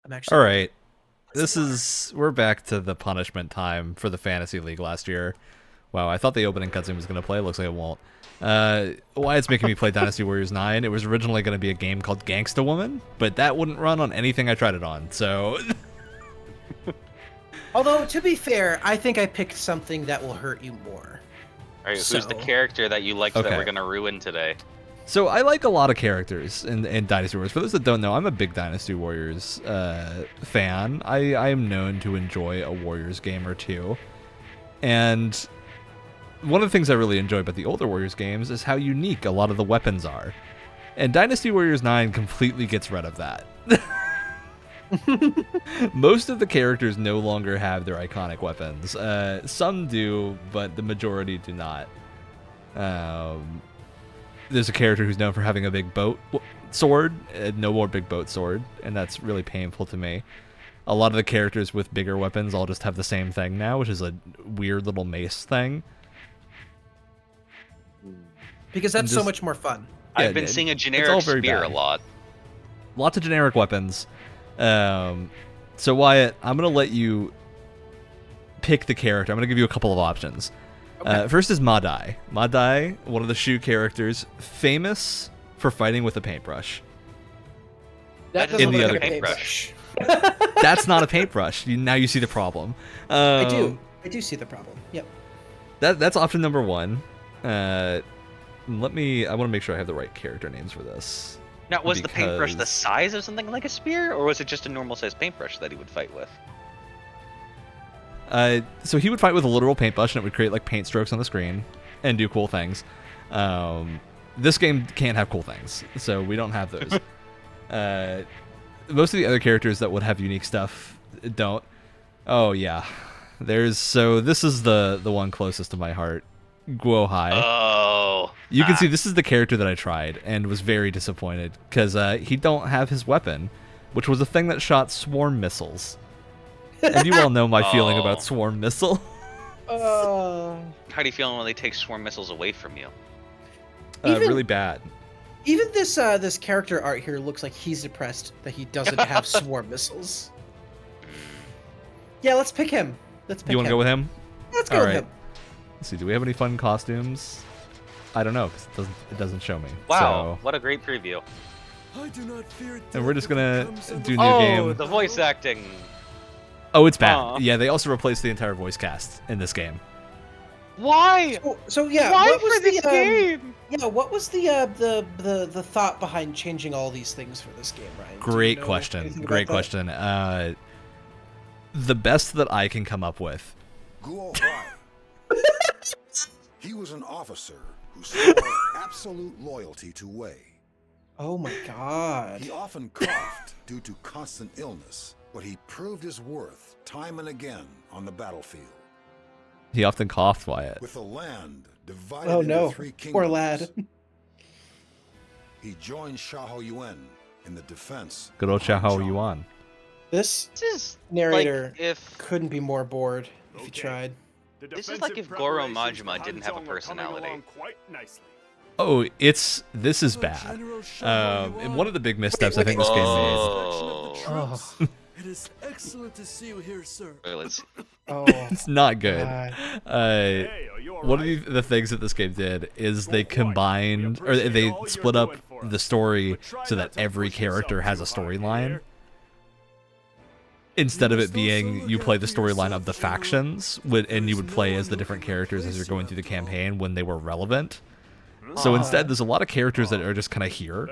I'm actually. All right. We're back to the punishment time for the Fantasy League last year. Wow, I thought the opening cutscene was going to play. Looks like it won't. Wyatt's making me play Dynasty Warriors 9. It was originally going to be a game called Gangsta Woman, but that wouldn't run on anything I tried it on, so... Although, to be fair, I think I picked something that will hurt you more. All right, who's the character that you liked that we're going to ruin today? So I like a lot of characters in Dynasty Warriors. For those that don't know, I'm a big Dynasty Warriors fan. I am known to enjoy a Warriors game or two. And one of the things I really enjoy about the older Warriors games is how unique a lot of the weapons are. And Dynasty Warriors 9 completely gets rid of that. Most of the characters no longer have their iconic weapons. Some do, but the majority do not. There's a character who's known for having a big boat sword, no more big boat sword, and that's really painful to me. A lot of the characters with bigger weapons all just have the same thing now, which is a weird little mace thing. Because that's so much more fun. Yeah, I've been seeing a generic spear a lot. Lots of generic weapons. So Wyatt, I'm going to let you pick the character. I'm going to give you a couple of options. Okay. First is Madai. Madai, one of the Shu characters, famous for fighting with a paintbrush. In the other paintbrush. That's not a paintbrush. Now you see the problem. I do see the problem. Yep. That's option number one. I want to make sure I have the right character names for this. Now, was the paintbrush the size of something like a spear, or was it just a normal sized paintbrush that he would fight with? So he would fight with a literal paintbrush, and it would create like paint strokes on the screen and do cool things. This game can't have cool things, so we don't have those. Most of the other characters that would have unique stuff don't. Oh yeah, this is the one closest to my heart, Guo Hai. Oh. You can see this is the character that I tried and was very disappointed because he don't have his weapon, which was a thing that shot swarm missiles. And you all know my feeling about swarm missile. How do you feel when they take swarm missiles away from you? Really bad. Even this character art here looks like he's depressed that he doesn't have swarm missiles. Yeah, let's pick him. You want to go with him? Let's go with him. Let's see. Do we have any fun costumes? I don't know because it doesn't show me. Wow, so... what a great preview. I do not fear and we're just gonna do new game. Oh, the voice acting. Oh, it's bad. Yeah, they also replaced the entire voice cast in this game. Why? So yeah, why for this game? Yeah, what was the thought behind changing all these things for this game, Ryan? Great question. Great question. The best that I can come up with. Guo Hai. He was an officer who swore absolute loyalty to Wei. Oh my god. He often coughed due to constant illness, but he proved his worth time and again on the battlefield. He often coughed, Wyatt. With the land divided into 3 kingdoms. Poor lad. He joined Xiahou Yuan in the defense. Good old Xiahou Yuan. This narrator couldn't be more bored if he tried. This is like if Goro Majima didn't have a personality. Oh, this is bad. And one of the big missteps I think this game made. It is excellent to see you here, sir. It's not good. One of the things that this game did is they combined, or they split up the story so that every character has a storyline. Instead of it being you play the storyline of the factions, and you would play as the different characters as you're going through the campaign when they were relevant. So instead, there's a lot of characters that are just kind of here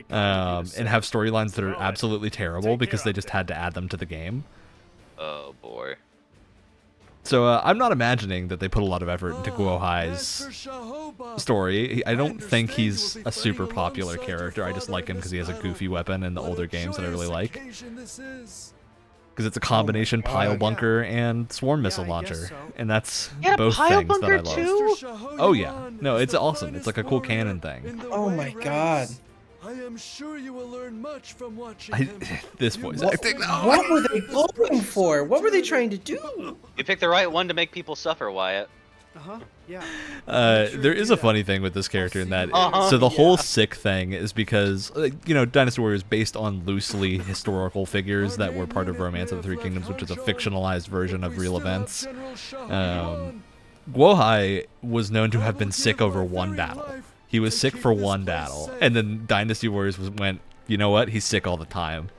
and have storylines that are absolutely terrible because they just had to add them to the game. Oh, boy. So I'm not imagining that they put a lot of effort into Guo Hai's story. I don't think he's a super popular character. I just like him because he has a goofy weapon in the older games that I really like. Because it's a combination pile bunker and swarm missile launcher, and that's both things that I love. Too? Oh yeah, no, it's awesome. It's like a cool cannon thing. Oh my god! I am sure you will learn much from watching this voice acting. What were they going for? What were they trying to do? You picked the right one to make people suffer, Wyatt. Yeah. There is a funny thing with this character in that. Uh-huh. So the whole sick thing is because, Dynasty Warriors is based on loosely historical figures that were part of Romance of the Three Kingdoms, which is a fictionalized version of real events. Guohai was known to have been sick over one battle. He was sick for one battle, and then Dynasty Warriors went, you know what? He's sick all the time.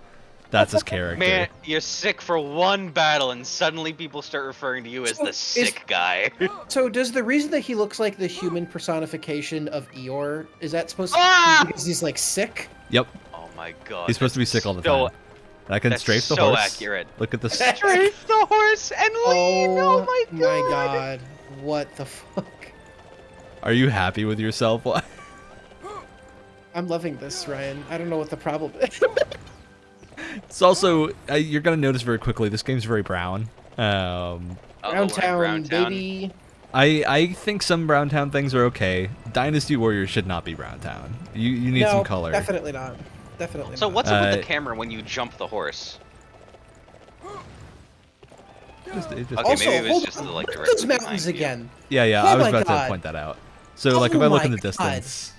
That's his character. Man, you're sick for one battle, and suddenly people start referring to you as the sick guy. So does the reason that he looks like the human personification of Eeyore, is that supposed to be because he's like sick? Yep. Oh my god. He's supposed to be sick all the so- time. And I can That's strafe the so horse. accurate. Look at this. Strafe the horse and lean! Oh my god. What the fuck? Are you happy with yourself? I'm loving this, Ryan. I don't know what the problem is. It's also, you're going to notice very quickly, this game's very brown. Brown Brown Town, Town. baby. I think some Brown Town things are okay. Dynasty Warriors should not be Brown Town. You need some color. Definitely not. Definitely So not. what's up with the camera when you jump the horse? Okay, Also, maybe it was hold just on, like look at directly those mountains behind you. again. Yeah, Oh I was my about God. to point that out. So, like, if Oh I look my in the God. distance,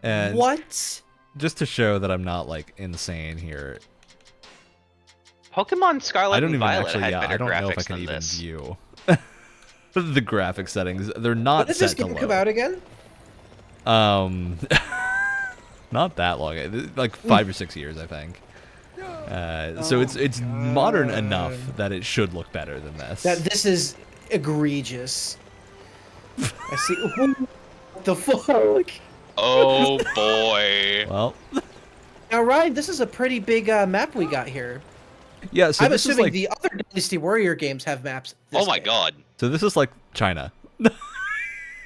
and What? just to show that I'm not, like, insane here, Pokemon Scarlet I don't and even Violet actually, had yeah, better I don't know if I graphics can than even this. view the graphic settings. They're not When did this set to game low. come out again? Not that long, like 5 or 6 years, I think. So it's modern enough that it should look better than this. This is egregious. I see. What the fuck? Oh boy. Well, Now, Ryan, this is a pretty big map we got here. yeah. So I'm this is assuming like, the other Dynasty Warrior games have maps. Oh my god. so this is like China.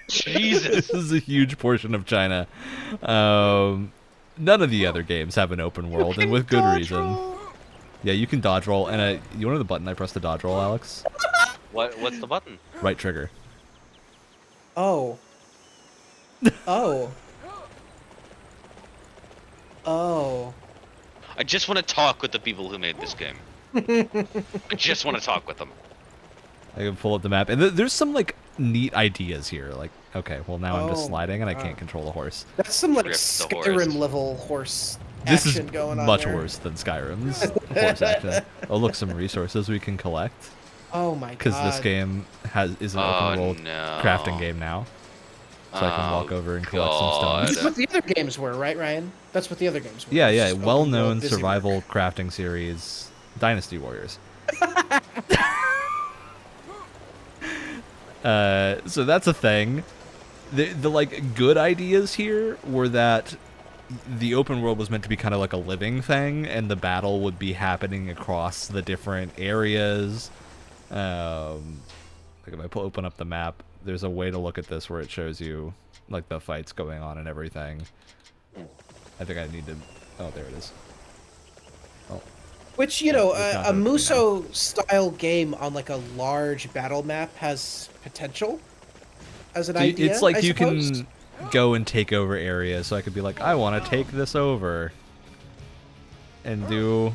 Jesus. This is a huge portion of China. None of the other games have an open world, and with good reason. Yeah, you can dodge roll, and you know the button I pressed to dodge roll, Alex? What's the button? Right trigger. Oh. Oh. Oh. I just want to talk with the people who made this game. I just want to talk with them. I can pull up the map, and there's some like neat ideas here. Like, okay, well now I'm just Oh, sliding, and I wow. can't control the horse. That's some like Rip the horse. Skyrim level horse This is action going on much there. worse than Skyrim's horse action. Oh, look, some resources we can collect. Oh my god. Because this game is an open world no. crafting game now. So I can walk over and collect God. some That's stones. what the other games were, right, Ryan? That's what the other games were. Yeah, It's yeah, just open well-known world busy survival work. crafting series, Dynasty Warriors. So that's a thing. The like good ideas here were that the open world was meant to be kind of like a living thing, and the battle would be happening across the different areas. Like if I open up the map, there's a way to look at this where it shows you like the fights going on and everything. I think I need to. Oh, there it is. Oh, Which, you know, it's not a opening now. Muso-style game on like a large battle map has potential as an so idea. it's like I you suppose. can go and take over areas. So I could be like, I want to take this over and do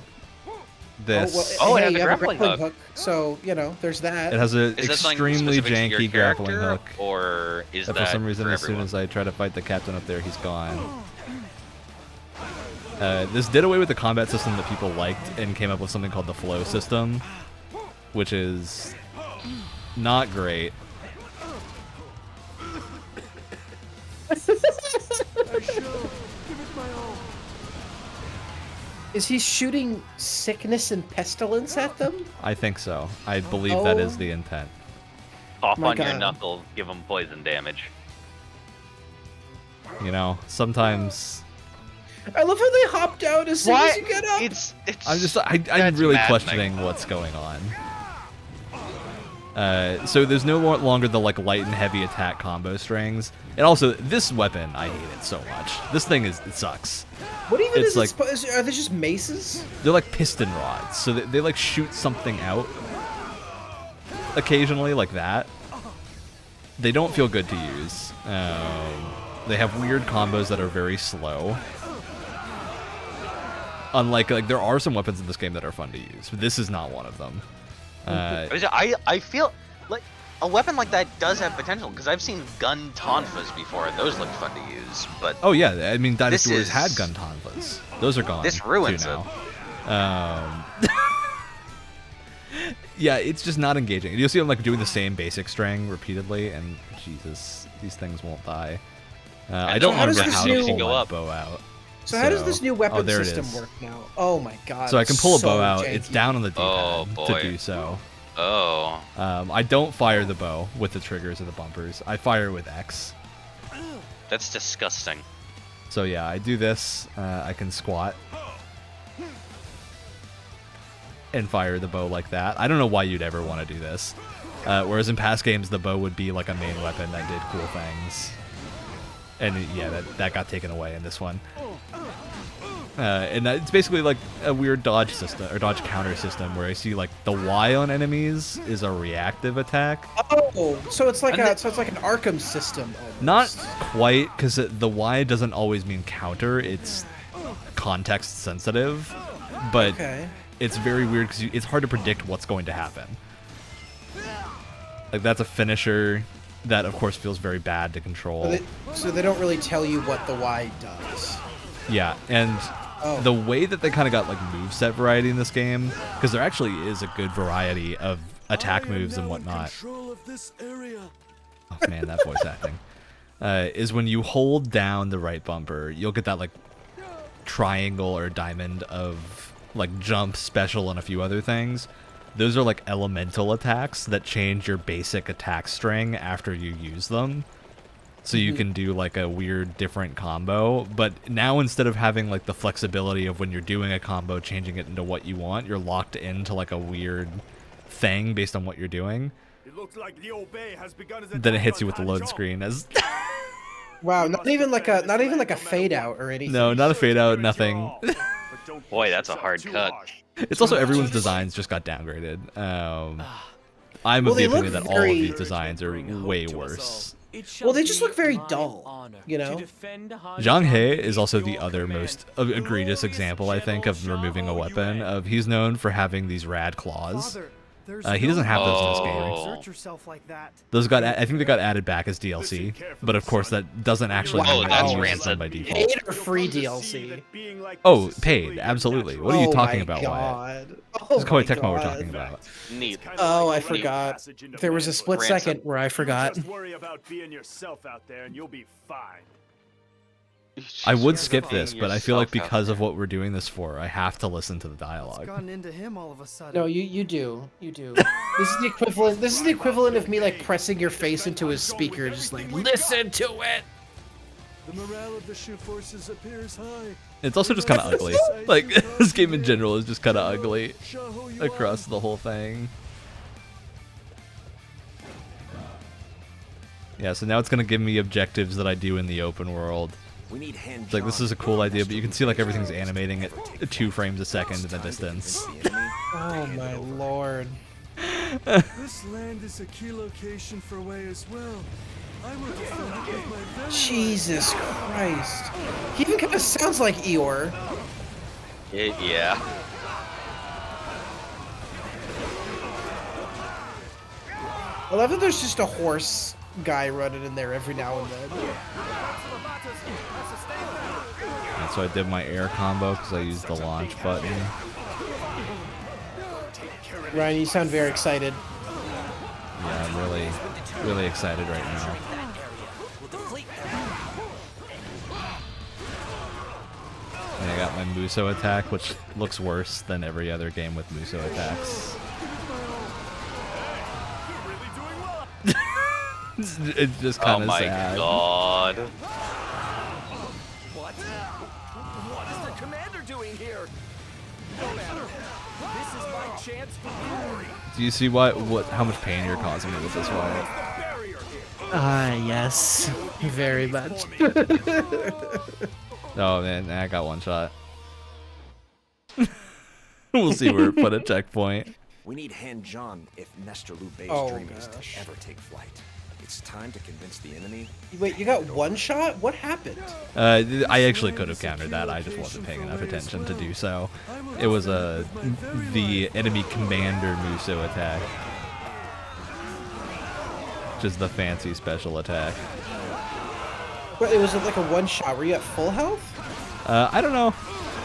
this. Oh, it hey, has a you have grappling hook. So, you know, there's that. It has an Is that something extremely specific to your janky grappling character, hook. or is That that for some reason, for as soon everyone? as I try to fight the captain up there, he's gone. This did away with the combat system that people liked and came up with something called the flow system, which is not great. I shall give it my all. Is he shooting sickness and pestilence at them? I think so. I believe that is Oh. the intent. Cough My on your God. knuckles, give them poison damage. You know, sometimes I love how they hop down as soon as you get up. It's I'm That's really maddening. questioning what's going on. So there's no longer the like light and heavy attack combo strings, and also this weapon I hate it so much. This thing it sucks. What even it's is like- it supposed? Are they just maces? They're like piston rods, so they like shoot something out occasionally like that. They don't feel good to use. They have weird combos that are very slow. Unlike like there are some weapons in this game that are fun to use, but this is not one of them. I feel like a weapon like that does have potential, because I've seen gun tonfas before, and those look fun to use, but... Oh yeah, I mean, Dynasty Warriors had gun tonfas. Those are gone. This ruins too now. Yeah, it's just not engaging. You'll see I'm like doing the same basic string repeatedly, and Jesus, these things won't die. I don't remember how to pull my bow out. So how does this new weapon there it system is. work now? Oh my god. So I can pull a bow out. janky. It's down on the Oh, D-pad boy. to do so. Oh. I don't fire the bow with the triggers or the bumpers. I fire with X. That's disgusting. So yeah, I do this. I can squat and fire the bow like that. I don't know why you'd ever want to do this. Whereas in past games, the bow would be like a main weapon that did cool things. And yeah, that got taken away in this one. And it's basically like a weird dodge system or dodge counter system where I see like the Y on enemies is a reactive attack. Oh, so it's like an Arkham system. Almost. Not quite, because the Y doesn't always mean counter. It's context sensitive, but it's very weird because it's hard to predict what's going to happen. Like that's a finisher that, of course, feels very bad to control. So they don't really tell you what the Y does. Yeah, and the way that they kind of got like moveset variety in this game, because there actually is a good variety of attack moves and whatnot. Oh man, that voice acting. Is when you hold down the right bumper, you'll get that like triangle or diamond of like jump, special, and a few other things. Those are like elemental attacks that change your basic attack string after you use them. So you can do like a weird different combo, but now instead of having like the flexibility of when you're doing a combo, changing it into what you want, you're locked into like a weird thing based on what you're doing. It looks like the old bay has begun as Then it hits you with the load screen as Wow, not even like a fade out or anything. No, not a fade out, nothing. Boy, that's a hard cut. It's also everyone's designs just got downgraded. I'm of the opinion that all of these designs are way worse. Well, they just look very dull, you know? Zhang He is also the other most egregious example, I think, of removing a weapon. He's known for having these rad claws. He doesn't have those in this game. Those I think they got added back as DLC, but of course that doesn't actually mean that's it's rancid. done by default. Paid or free DLC? Oh, paid, absolutely. What are you talking about, Wyatt? Wyatt? This is Koei Tecmo we're talking about. Neat. Oh, I forgot. There was a split second where I forgot. Just worry about being yourself out there and you'll be fine. I would skip this, but I feel like because of what we're doing this for, I have to listen to the dialogue. Gotten into him all of a sudden. No, you do. This is the equivalent. This is the equivalent of me like pressing your face into his speaker, just like listen to it. The morale of the Shu forces appears high. It's also just kind of ugly. Like, this game in general is just kind of ugly across the whole thing. Yeah, so now it's going to give me objectives that I do in the open world. It's like, this is a cool idea, but you can see like everything's animating at 2 frames a second in the distance. Oh my lord. This land is a key location for Wei as well. I will defend it with my venom. Jesus Christ. He even kind of sounds like Eeyore. Yeah. I love that there's just a horse guy running in there every now and then. And so I did my air combo because I used the launch button. Ryan, you sound very excited. Yeah, I'm really, really excited right now. And I got my Muso attack, which looks worse than every other game with Muso attacks. It's just kind of sad. Oh my god. What is the commander doing here? No matter. This is my chance for glory. Do you see how much pain you're causing me with this, Wyatt? Yes. Very much. Oh man, I got one shot. We'll see where it put a checkpoint. We need Han John if Nestor Liu Bei's dream is to ever take flight. It's time to convince the enemy. Wait, you got one shot? What happened? I actually could have countered that. I just wasn't paying enough attention to do so. It was the enemy commander Muso attack. which is the fancy special attack. But it was like a one-shot. Were you at full health? I don't know.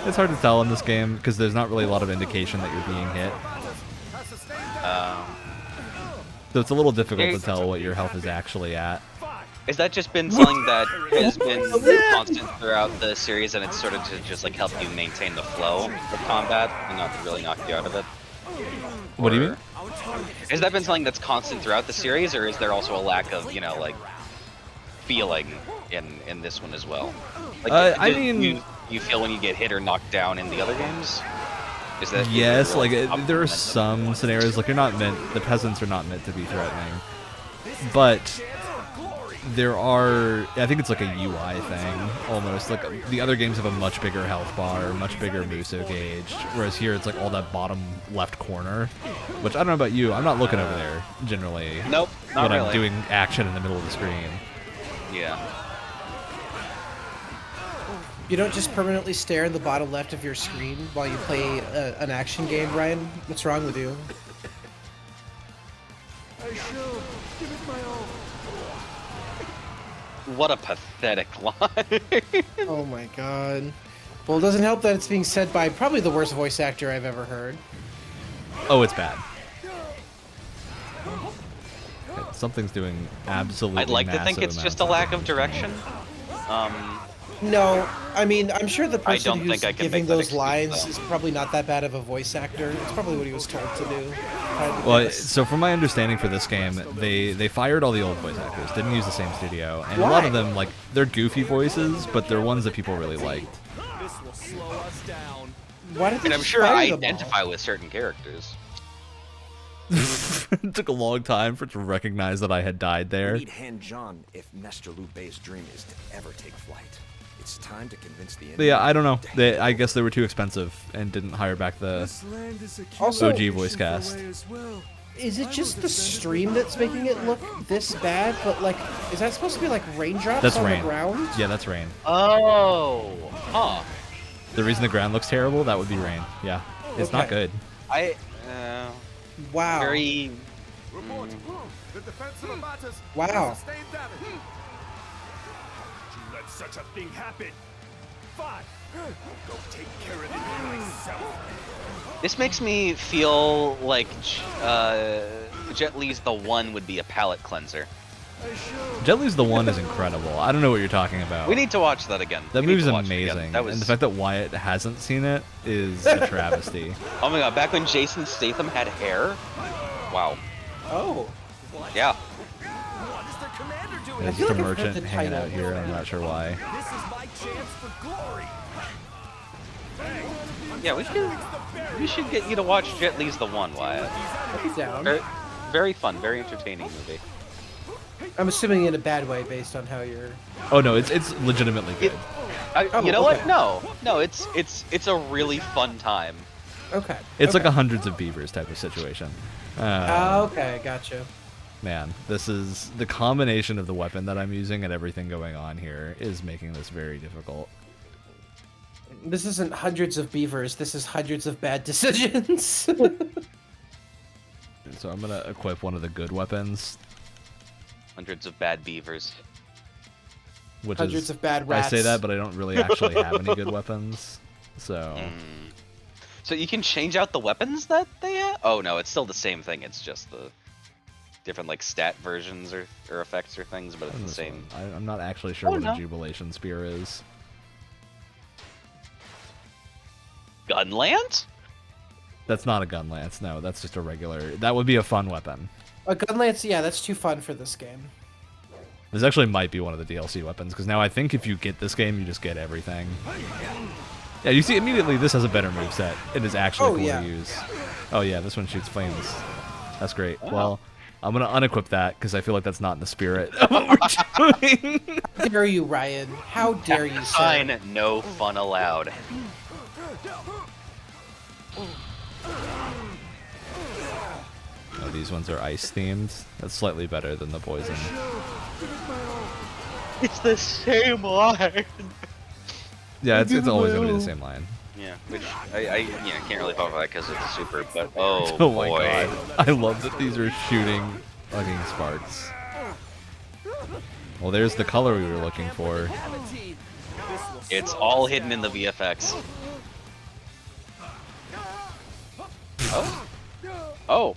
It's hard to tell in this game because there's not really a lot of indication that you're being hit. So it's a little difficult to tell what your health is actually at. Has that just been something that has been constant throughout the series, and it's sort of to just like help you maintain the flow of combat and not to really knock you out of it? What do you mean? Has that been something that's constant throughout the series, or is there also a lack of, you know, like feeling in this one as well? Like, I mean, you feel when you get hit or knocked down in the other games? Is that yes, like there are some scenarios like the peasants are not meant to be threatening, but there are, I think it's like a UI thing almost. Like the other games have a much bigger health bar, much bigger Muso gauge, whereas here it's like all that bottom left corner, which I don't know about you, I'm not looking over there generally. Nope, not when really. I'm doing action in the middle of the screen. Yeah. You don't just permanently stare in the bottom left of your screen while you play an action game, Ryan? What's wrong with you? I shall give it my all. What a pathetic line. Oh my god. Well, it doesn't help that it's being said by probably the worst voice actor I've ever heard. Oh, it's bad. Okay, something's doing absolutely I'd like to think massive it's just a amounts lack of direction. No, I mean, I'm sure the person don't who's think I can giving make that those excuse, lines though. is probably not that bad of a voice actor. It's probably what he was told to do. Well, so from my understanding for this game, they fired all the old voice actors, didn't use the same studio, and a lot of them, like, they're goofy voices, but they're ones that people really liked. This will slow us down. Why did they And I'm just sure fire I them all? identify with certain characters. It took a long time for it to recognize that I had died We there. need hand John if Nestor Lube's dream is to ever take flight. It's time to convince the enemy. But yeah, I don't know. I guess they were too expensive and didn't hire back the This land is a Also- OG voice cast. as well. Is it just the stream that's making it look this bad? But, like, is that supposed to be, like, raindrops That's on rain. the ground? Yeah, that's rain. Oh, huh. The reason the ground looks terrible, that would be rain. Yeah, it's not Okay. good. I Wow. very. Report. The defense of Abatas Wow. has sustained damage. You let such a thing happen. Fine. Go take care of it myself. This makes me feel like Jet Li's The One would be a palate cleanser. Jet Li's The One is incredible. I don't know what you're talking about. We need to watch that again. That We need movie's to watch it again. amazing, That was. and the fact that Wyatt hasn't seen it is a travesty. Oh my god! Back when Jason Statham had hair. Wow. Oh. Yeah. What is their commander doing? There's feel just a like I've heard merchant the hanging title. out here, and I'm not sure why. This is my chance for glory. Yeah, we should get you to watch Jet Li's The One, Wyatt. I'll be down. Very fun, very entertaining movie. I'm assuming in a bad way based on how you're... Oh no, it's legitimately good. Oh, You know okay. what? No, it's a really fun time. Okay. It's like okay. a Hundreds of Beavers type of situation. Okay, gotcha. Man, this is the combination of the weapon that I'm using and everything going on here is making this very difficult. This isn't hundreds of beavers, this is hundreds of bad decisions. So I'm gonna equip one of the good weapons, Hundreds of bad beavers. which Hundreds is of bad I rats. say that, but I don't really actually have any good weapons. So So you can change out the weapons that they have? Oh no, it's still the same thing. It's just the different like stat versions or effects or things, but it's the this same. one, I'm not actually sure Oh, what no. a Jubilation Spear is. Gunlance? That's not a gun lance. No, that's just a regular. That would be a fun weapon. A gun lance, yeah, that's too fun for this game. This actually might be one of the DLC weapons, because now I think if you get this game, you just get everything. Yeah, you see immediately this has a better moveset. It is actually Oh, cool yeah. to use. Oh yeah, this one shoots flames. That's great. Wow. Well, I'm going to unequip that, because I feel like that's not in the spirit of what we're doing. How dare you, Ryan? How dare you, sir? Fine, no fun allowed. Oh, these ones are ice themed. That's slightly better than the poison. It's the same line. Yeah, it's always going to be the same line. Yeah, which I can't really talk about because it's super, but oh, Oh my boy. god. I love that these are shooting fucking sparks. Well, there's the color we were looking for. It's all hidden in the VFX. Oh. Oh.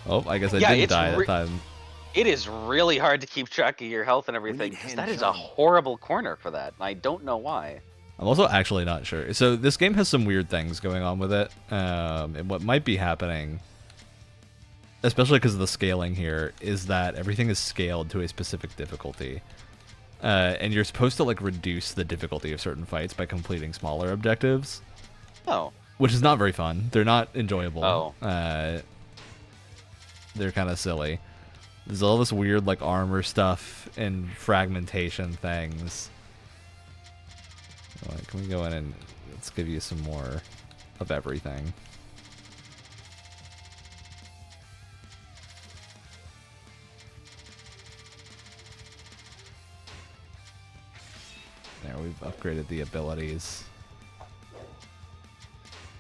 Oh, I guess I Yeah, didn't it's die that time. It is really hard to keep track of your health and everything, because that is a horrible corner for that. I don't know why. I'm also actually not sure. So this game has some weird things going on with it. And what might be happening, especially because of the scaling here, is that everything is scaled to a specific difficulty. And you're supposed to like reduce the difficulty of certain fights by completing smaller objectives. Oh. Which is not very fun. They're not enjoyable. Oh. They're kind of silly. There's all this weird like armor stuff and fragmentation things. Can we go in and let's give you some more of everything? There, we've upgraded the abilities.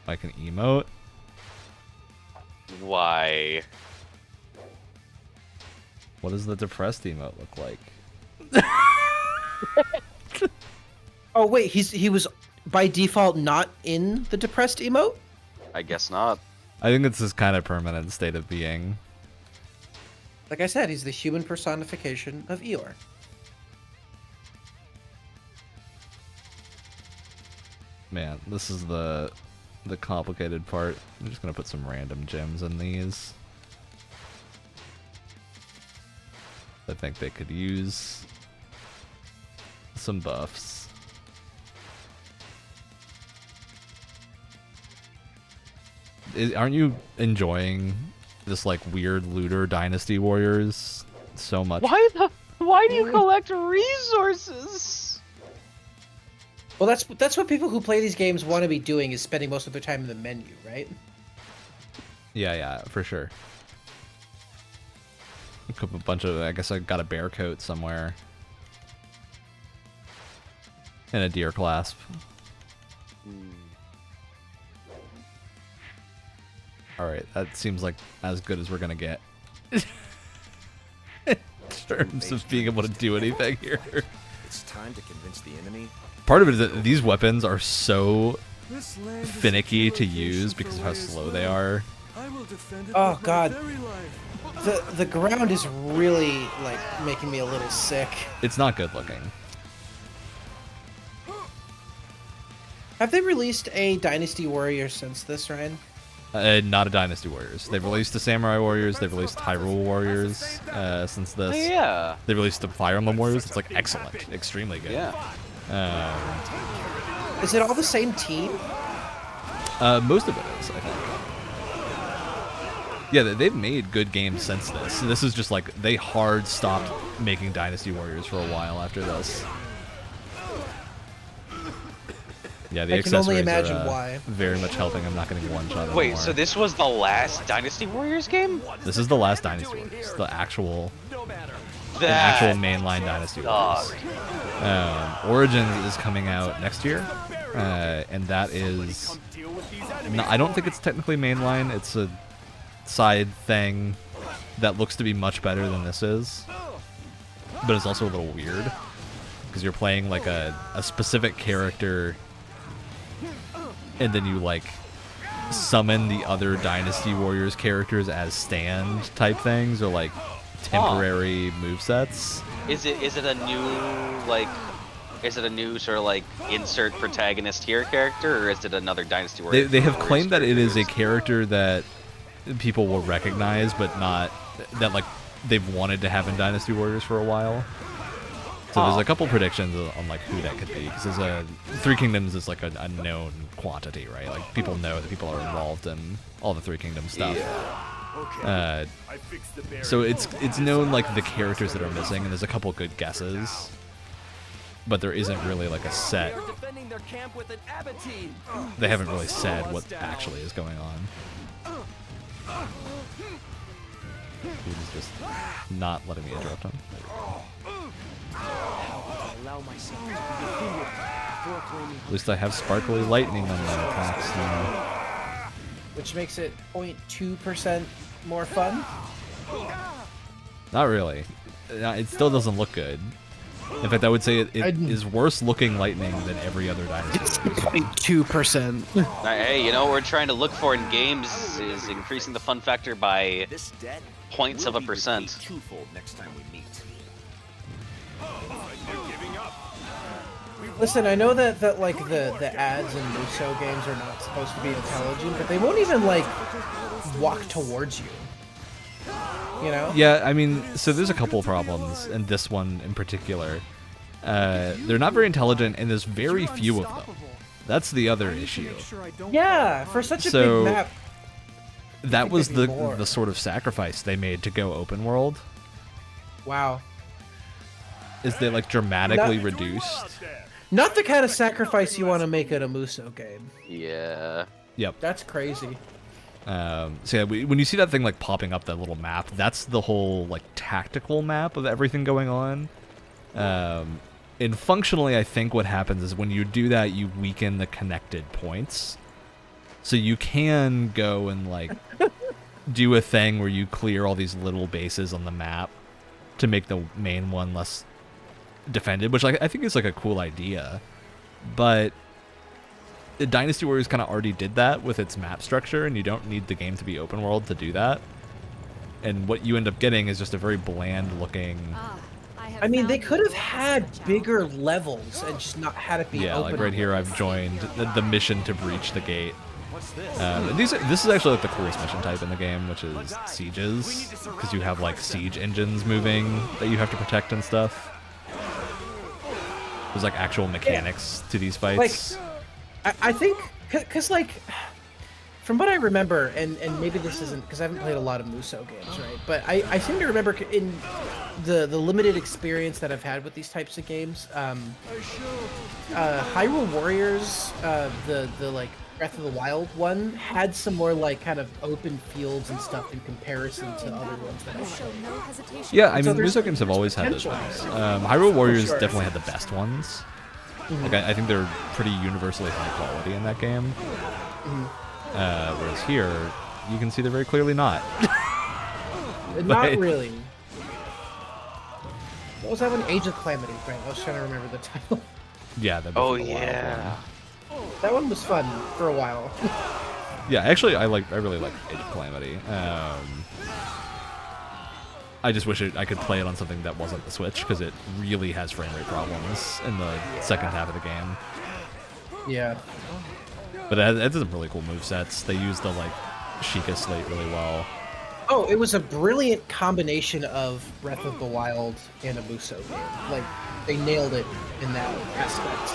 I can emote. Why? What does the depressed emote look like? Oh wait, he was by default not in the depressed emote? I guess not. I think it's this kind of permanent state of being. Like I said, he's the human personification of Eeyore. Man, this is the complicated part. I'm just gonna put some random gems in these. I think they could use some buffs. Aren't you enjoying this like weird looter Dynasty Warriors so much? Why do you collect resources? Well, that's what people who play these games want to be doing, is spending most of their time in the menu, right? Yeah, for sure. A bunch of, I guess I got a bear coat somewhere. And a deer clasp. Alright, that seems like as good as we're gonna get. In terms of being able to do anything here. It's time to convince the enemy. Part of it is that these weapons are so finicky to use because of how slow they are. Oh god. The ground is really like making me a little sick. It's not good looking. Have they released a Dynasty Warriors since this, Ryan? Not a Dynasty Warriors. They've released the Samurai Warriors. They've released Hyrule Warriors since this. Yeah. They released the Fire Emblem Warriors. It's like excellent, extremely good. Yeah. Is it all the same team? Most of it is, I think. Yeah, they've made good games since this. This is just like they hard stopped making Dynasty Warriors for a while after this. Yeah, the I can only accessories imagine are why. very much helping. I'm not getting one shot. Wait, so this was the last Dynasty Warriors game? This is the last Dynasty Warriors, the actual mainline Dynasty Warriors. Origins is coming out next year, and that is. No, I don't think it's technically mainline. It's a side thing that looks to be much better than this is, but it's also a little weird because you're playing like a specific character. And then you like summon the other Dynasty Warriors characters as stand type things or like temporary movesets. Is it a new sort of like insert protagonist here character, or is it another Dynasty Warriors? They have claimed that it is a character that people will recognize, but not that like they've wanted to have in Dynasty Warriors for a while. So there's a couple predictions on like who that could be, because there's a Three Kingdoms is like a known quantity, right? Like people know that people are involved in all the Three Kingdoms stuff. Yeah. So it's known like the characters that are missing, and there's a couple good guesses, but there isn't really like a set. They haven't really said what actually is going on. He's just not letting me interrupt him. At least I have sparkly lightning on my attacks now. Which makes it 0.2% more fun? Not really. it still doesn't look good. In fact, I would say it is worse looking Lightning than every other Dynasty. It's 2%. Hey, you know what we're trying to look for in games is increasing the fun factor by This debt points will of a be percent. repaid twofold next time we meet. Listen, I know that like the ads in Muso games are not supposed to be intelligent, but they won't even like walk towards you. You know? Yeah, I mean, so there's a couple of problems, and this one in particular. They're not very intelligent, and there's very few of them. That's the other issue. Yeah, for such a So, big map. That was maybe more. the sort of sacrifice they made to go open world. Wow. Is they like dramatically reduced. Not the kind of sacrifice you want to make at a Muso game. Yeah. Yep. That's crazy. So yeah, when you see that thing like popping up, that little map, that's the whole like tactical map of everything going on. And functionally, I think what happens is when you do that, you weaken the connected points. So you can go and like do a thing where you clear all these little bases on the map to make the main one less defended, which I think is like a cool idea. But the Dynasty Warriors kind of already did that with its map structure, and you don't need the game to be open world to do that. And what you end up getting is just a very bland looking. I mean, they could have had bigger levels and just not had it be Yeah, open. like right here, I've joined the mission to breach the gate. And this is actually like the coolest mission type in the game, which is sieges, because you have like siege engines moving that you have to protect and stuff. There's like actual mechanics to these fights. Like, I think, because like, from what I remember, and maybe this isn't, because I haven't played a lot of Muso games, right? But I seem to remember in the limited experience that I've had with these types of games, Hyrule Warriors, the like Breath of the Wild one, had some more like kind of open fields and stuff in comparison to other ones that I've played. Yeah, I So mean, there's Muso games have always had those potential. ones. Hyrule Warriors sure. definitely had the best ones. Like, I think they're pretty universally high quality in that game. Whereas here, you can see they're very clearly not. Not But- really. What was that one? Age of Calamity, right? I was trying to remember the title. Yeah. That Oh was a wild yeah. one. That one was fun for a while. Yeah, actually, I really like Age of Calamity. I just wish I could play it on something that wasn't the Switch, because it really has frame rate problems in the second half of the game. Yeah. But it has some really cool movesets. They use the like Sheikah Slate really well. Oh, it was a brilliant combination of Breath of the Wild and a Muso game. Like, they nailed it in that aspect.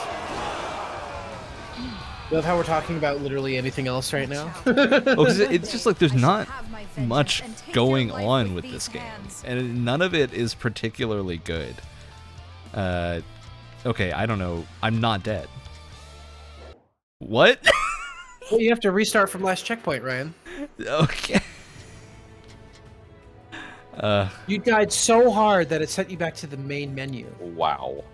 Love how we're talking about literally anything else right now. Oh, 'cause it's just like there's not much going on with this game, and none of it is particularly good. Okay, I don't know. I'm not dead. What? Well, you have to restart from last checkpoint, Ryan. Okay. You died so hard that it sent you back to the main menu. Wow.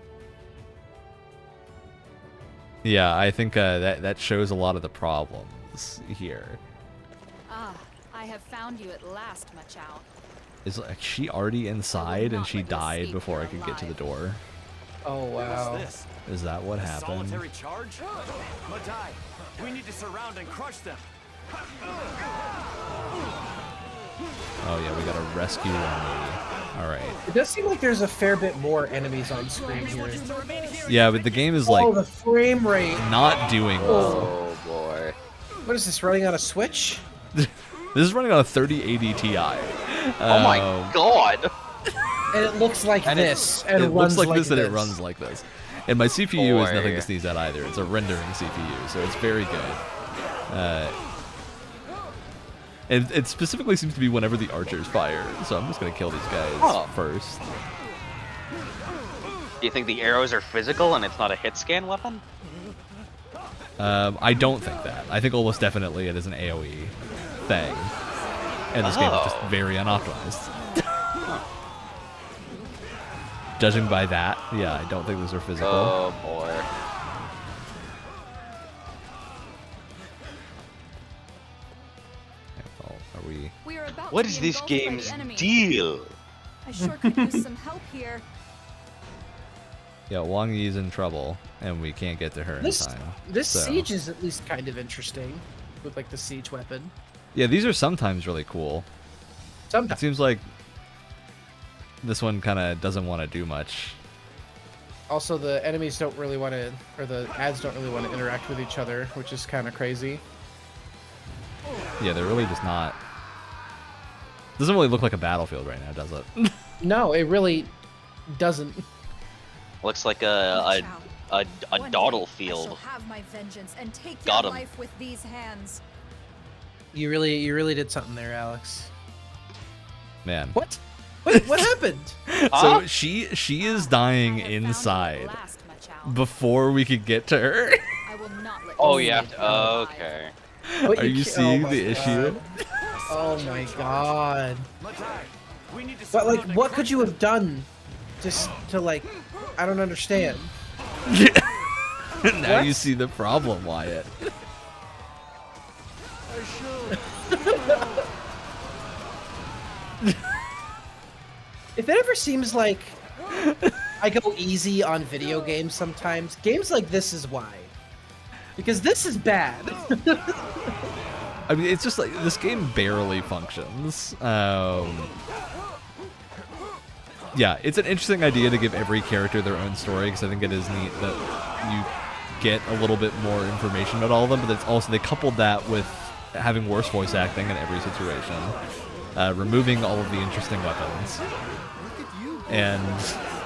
Yeah, I think that shows a lot of the problems here. I have found you at last, Machao. Is like she already inside and she died before I could get to the door? Oh, wow. This Is that what happened? solitary charge? Madai, we need to surround and crush them. Oh yeah, we gotta rescue Wendy. Alright. It does seem like there's a fair bit more enemies on screen here. Yeah, but the game is Oh, like the frame rate. not doing well. Oh boy. What is this, running on a Switch? This is running on a 3080 Ti. Oh my god. And it looks like And this. And It runs looks like this and it runs like this. And my CPU is nothing Boy. to sneeze at either. It's a rendering CPU, so it's very good. And it specifically seems to be whenever the archers fire, so I'm just gonna kill these guys Oh. first. Do you think the arrows are physical and it's not a hit scan weapon? I don't think that. I think almost definitely it is an AoE thing. And this game is just Oh. very unoptimized. Judging by that, yeah, I don't think those are physical. Oh boy. Well, are we? We are about What to is be this engulfed by game's the enemy. deal? I sure could use some help here. Yeah, Wang Yi's in trouble, and we can't get to her in time. This so. siege is at least kind of interesting, with like the siege weapon. Yeah, these are sometimes really cool. It Sometimes. seems like this one kind of doesn't want to do much. Also, the enemies don't really want to, or the ads don't really want to interact with each other, which is kind of crazy. Yeah, they're really just not. Doesn't really look like a battlefield right now, does it? No, it really doesn't. Looks like Watch a out. One day, dawdle I field. shall have my vengeance and take Got your 'em. life with these hands. You really did something there, Alex. Man. What? What happened? So she is dying I have found you at inside last, my child. before we could get to her. I will not let Oh, you yeah. escape alive. Okay. What Are you ca- seeing my the God. issue? Oh my god. We need to But like, surround what could you have done just to like, I don't understand. Now What? you see the problem, Wyatt. If it ever seems like I go easy on video games sometimes, games like this is why. Because this is bad. I mean, it's just like this game barely functions. Yeah, it's an interesting idea to give every character their own story, because I think it is neat that you get a little bit more information about all of them, but it's also, they coupled that with having worse voice acting in every situation, removing all of the interesting weapons, and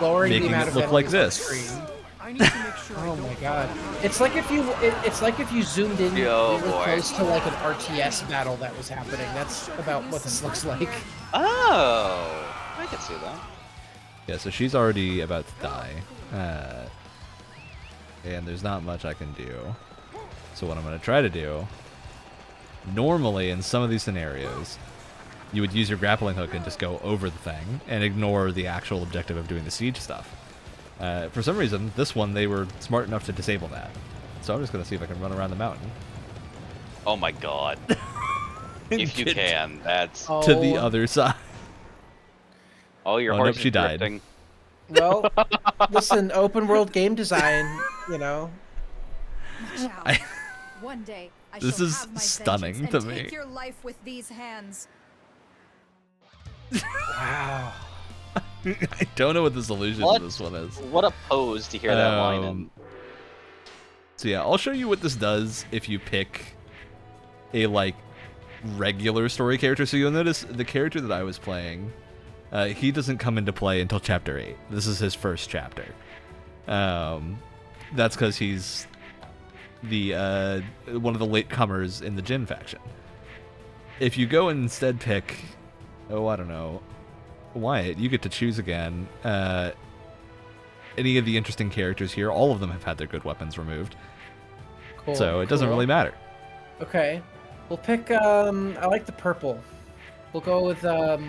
Lowering the making amount it of look like enemies on this. screen. I need to make sure Oh my god. It's like if you zoomed in Yo, really boy. close to like an RTS battle that was happening. That's about what this looks like. Oh, I can see that. Yeah, so she's already about to die, and there's not much I can do. So what I'm going to try to do, normally in some of these scenarios, you would use your grappling hook and just go over the thing and ignore the actual objective of doing the siege stuff. For some reason, this one, they were smart enough to disable that. So I'm just going to see if I can run around the mountain. Oh my god. If you Get can, that's... Oh, to the other side. Oh, your Oh, horse nope, is she died. drifting. well, listen, open world game design, you know. Watch out. I- One day, I This shall is have my stunning vengeance to and me. take your life with these hands. Wow. I don't know what the solution What? to this one is. What a pose to hear that line in. So yeah, I'll show you what this does if you pick a like regular story character. So you'll notice the character that I was playing, he doesn't come into play until chapter 8. This is his first chapter. That's because he's the one of the latecomers in the Jin faction. If you go and instead pick, oh, I don't know, Wyatt, you get to choose again. Any of the interesting characters here, all of them have had their good weapons removed. Cool. So it doesn't cool. really matter. Okay. We'll pick I like the purple. We'll go with go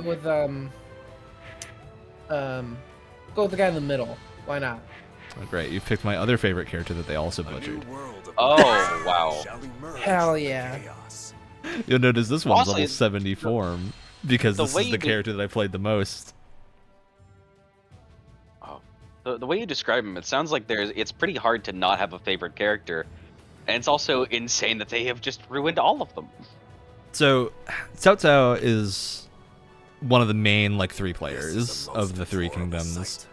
with the guy in the middle. Why not? Oh, great, you picked my other favorite character that they also butchered. Oh, wow. Hell yeah. You'll notice this one's Honestly, level 70 form, because the this way is you the character that I played the most. The way you describe him, it sounds like it's pretty hard to not have a favorite character. And it's also insane that they have just ruined all of them. So, Cao Cao is one of the main, like, 3 players of the 3 kingdoms.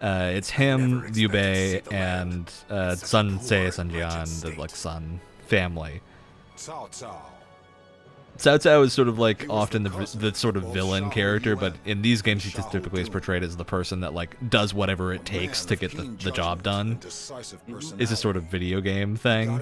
It's him, Liu Bei, and Sun Se Sunjian, the, like, Sun family. Cao Cao. Cao Cao is sort of like often the sort of villain character, but in these games he just typically is portrayed as the person that like does whatever it takes to get the job done. It's a sort of video game thing.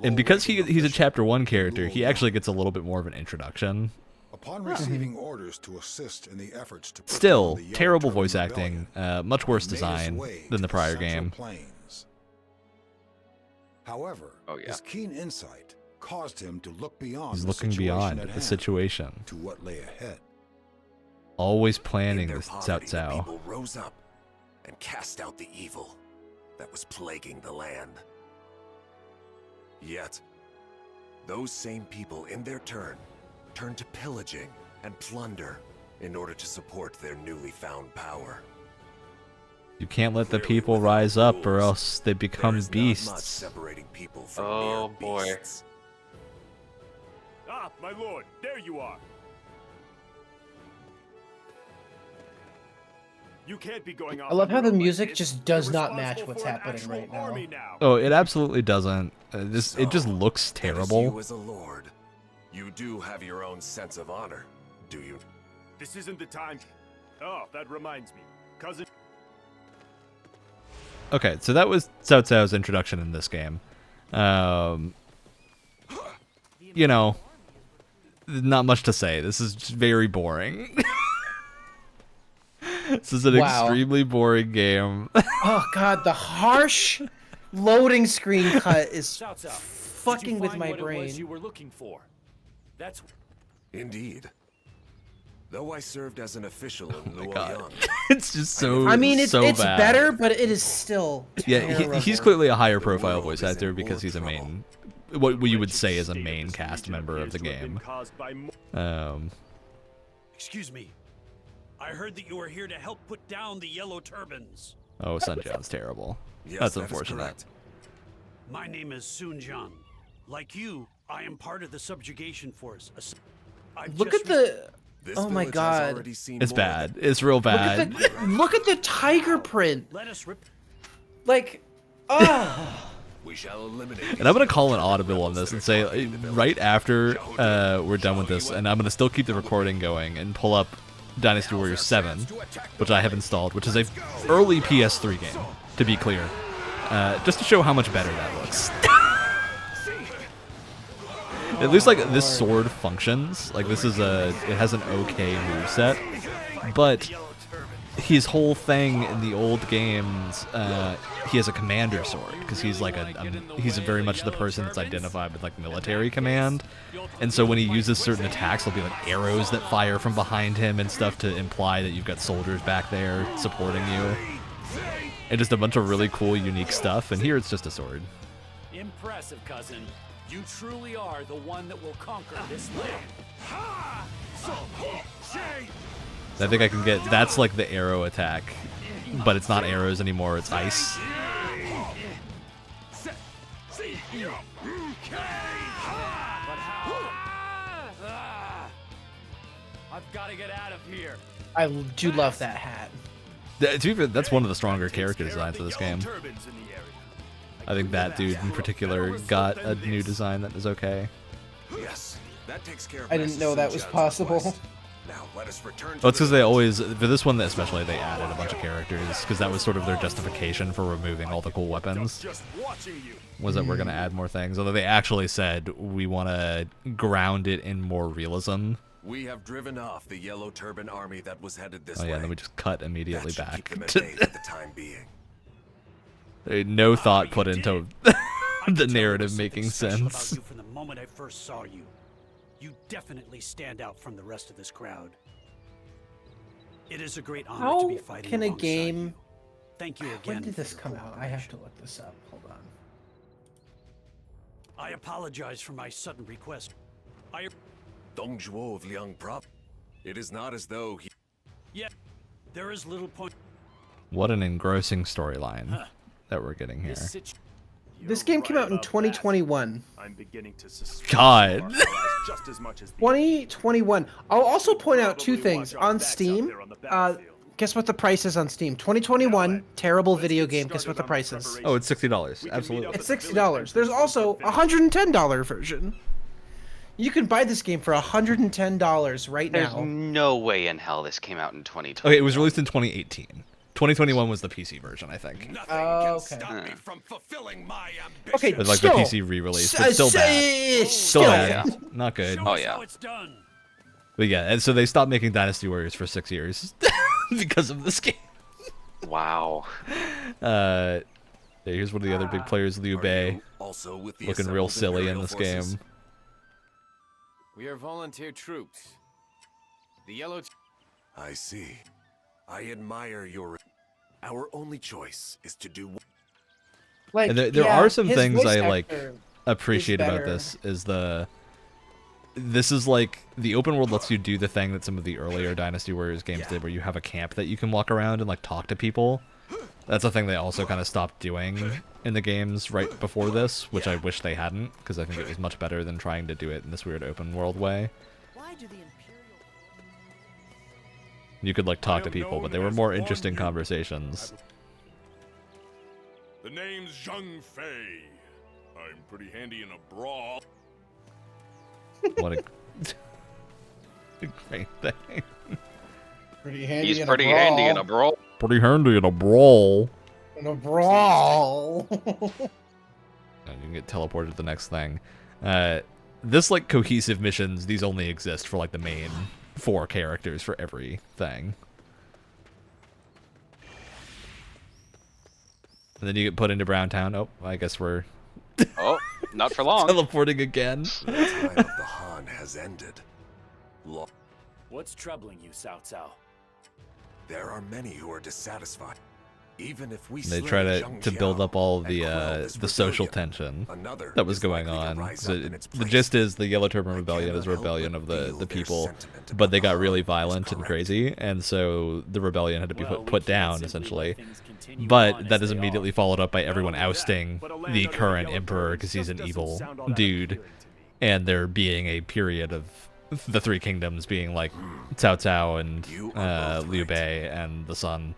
And because he's a chapter 1 character, he actually gets a little bit more of an introduction. Upon receiving orders to assist in the efforts to Still, put down the terrible Young voice Turtle acting, Rebellion, much worse made his design way than the to prior Central game. Plains. However, Oh, yeah. his keen insight caused him to look beyond He's the looking situation beyond at the hand situation, to what lay ahead. always In planning their this Cao poverty, the Cao. people rose up and cast out the evil that was plaguing the land. Yet, those same people, in their turn, turned to pillaging and plunder in order to support their newly found power. You can't let the people rise up, or else they become There is beasts. not much separating people from Oh, mere boy. beasts. Ah, my lord, there you are. You can't be going off I love on how your the own music like just this. does You're not match responsible what's for an happening actual right now. army now. Oh, it absolutely doesn't. It just So, looks that is terrible. You as a lord, you do have your own sense of honor, do you? This isn't the time. Oh, that reminds me. Cousin. Okay, so that was Cao Cao's introduction in this game. You know, not much to say. This is just very boring. This is an Wow. extremely boring game. Oh god, the harsh loading screen cut is Cao Cao, did you fucking with find my what it was you brain. were looking for? That's Indeed. Though I served as an official in my Luoyang, God. It's just so I mean, it's so bad. better, but it is still Yeah, terrible. he's clearly a higher The profile world voice is in actor more because he's a trouble. main, what you would say is a state of main this cast region member of appears the to have been game. caused by Excuse me. I heard that you were here to help put down the yellow turbans. Oh, Sunjown's terrible. yes, That's that is unfortunate. correct. My name is Sun Jian. Like you, I am part of the subjugation force. I've Look just at the. This Oh my village has God. already seen It's more bad. than- It's real Look at bad. look at the tiger print. Let us rip. Like, ah. We shall eliminate. And I'm gonna call an audible on this and say right after we're done with this, and I'm gonna still keep the recording going and pull up Dynasty Warriors 7, which I have installed, which is a early PS3 game, to be clear, just to show how much better that looks. At least like this sword functions. Like this is it has an okay moveset, but his whole thing in the old games, he has a commander sword because he's like he's very much the person that's identified with like military command, and so when he uses certain attacks, there'll be like arrows that fire from behind him and stuff to imply that you've got soldiers back there supporting you, and just a bunch of really cool, unique stuff. And here it's just a sword. Impressive, cousin. You truly are the one that will conquer this land. I think I can get that's like the arrow attack, but it's not arrows anymore. It's ice. I've got to get out of here. I do love that hat. To be fair, that's one of the stronger character designs of this game. Turbans in the area. I think that dude in particular got a new design that is okay. Yes, that takes care of I didn't know that was Sun Jian's possible. request. Now let us return to Well, it's because the they village. always, for this one especially, they added a bunch of characters because that was sort of their justification for removing all the cool weapons. Just watching you. Was that we're going to add more things, although they actually said we want to ground it in more realism. We have driven off the yellow turban army that was headed this Oh way. yeah, and then we just cut immediately That should back. keep them at bay for the time being. No thought put into I the could tell there narrative was making something special sense. about you from the moment I first saw you. You definitely stand out from the rest of this crowd. It is a great honor to How be fighting can a alongside game? you. Thank you again. When did for this your come out? I have to cooperation. look this up. Hold on. I apologize for my sudden request. Dong Zhuo of Liang Prop. It is not as though he. Yeah, there is little point. What an engrossing storyline that we're getting here. This game came out in 2021. I'm beginning to suspect God. our allies just as much as the 2021. I'll also point out two Probably things watch our on backs out Steam. there on the battlefield. Guess what the price is on Steam? 2021, terrible Let's video get game. Guess started what the on price is? Oh, it's $60. We can meet Absolutely. up It's at the village $60. There's entrance also once a $110 version. You can buy this game for $110 right There's now. no way in hell this came out in 2020. Okay, it was released in 2018. 2021 was the PC version, I think. Nothing Oh, can okay. stop me from fulfilling my ambition. Okay, It was like still, the PC re-release, but still bad. Still Still, bad. Not good. Oh, yeah. How it's done. But yeah, and so they stopped making Dynasty Warriors for 6 years because of this game. Wow. Here's one of the other big players, Liu Are Bei, you also with the looking real assembled silly in Imperial this forces? game. We are volunteer troops. The yellow. I see. I admire your. Our only choice is to do. like, And there yeah, are some his things voice I like actor appreciate about better. this is the this is like the open world lets you do the thing that some of the earlier Dynasty Warriors games did, where you have a camp that you can walk around and like talk to people. That's a thing they also kind of stopped doing in the games right before this, which I wish they hadn't, because I think it was much better than trying to do it in this weird open world way. Why do the Imperial... You could like talk to people, but they were more interesting conversations. The name's Zheng Fei. I'm pretty handy in a brawl. What a great thing. Pretty handy. He's in pretty a brawl. handy in a brawl. Pretty handy in a brawl. In a brawl. And you can get teleported to the next thing. This like cohesive missions, these only exist for like the main 4 characters for everything. And then you get put into Brown Town. Oh, I guess we're Oh, not for long. teleporting again. The time of the Han has ended. What's troubling you, Cao Cao? There are many who are dissatisfied. Even if we They slay try Zheng to build Qiao up all and the quell this social rebellion, tension another that was is going likely to on. rise So up in its the place. gist is the Yellow Turban I Rebellion cannot is a rebellion help of but the feel their people, sentiment but they about got the really Han is violent and correct. crazy, and so the rebellion had to be Well, we put can't down, simply essentially. let things continue But on that as is they immediately are. followed up by Not everyone only that, ousting but a land the under current Yellow emperor Turbans because he's an just evil doesn't sound all that dude, appealing to me. and there being a period of the 3 kingdoms being like Cao Cao and You are both Liu right. Bei and the Sun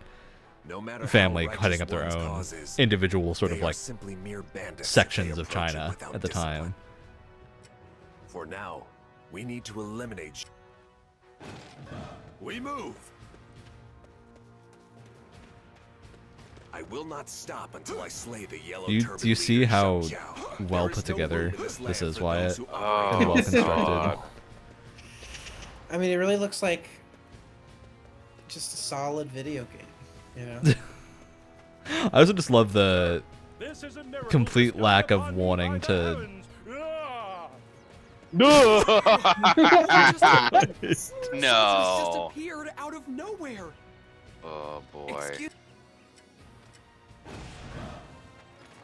No matter how family righteous cutting up their one's own cause is, individual sort they of are like simply mere bandits if sections they of approach it China without at the discipline. time. For now, we need to eliminate. We move. I will not stop until I slay the Yellow Turban Do you see leader, how Zheng Qiao. well There put is no together room in this this land is, for Wyatt? those who And operate well in constructed. I mean, it really looks like just a solid video game, you know? I also just love the This is a miracle complete bestowed lack of upon me wanting by the to. heavens. Ah! No. appeared out of nowhere. Oh boy.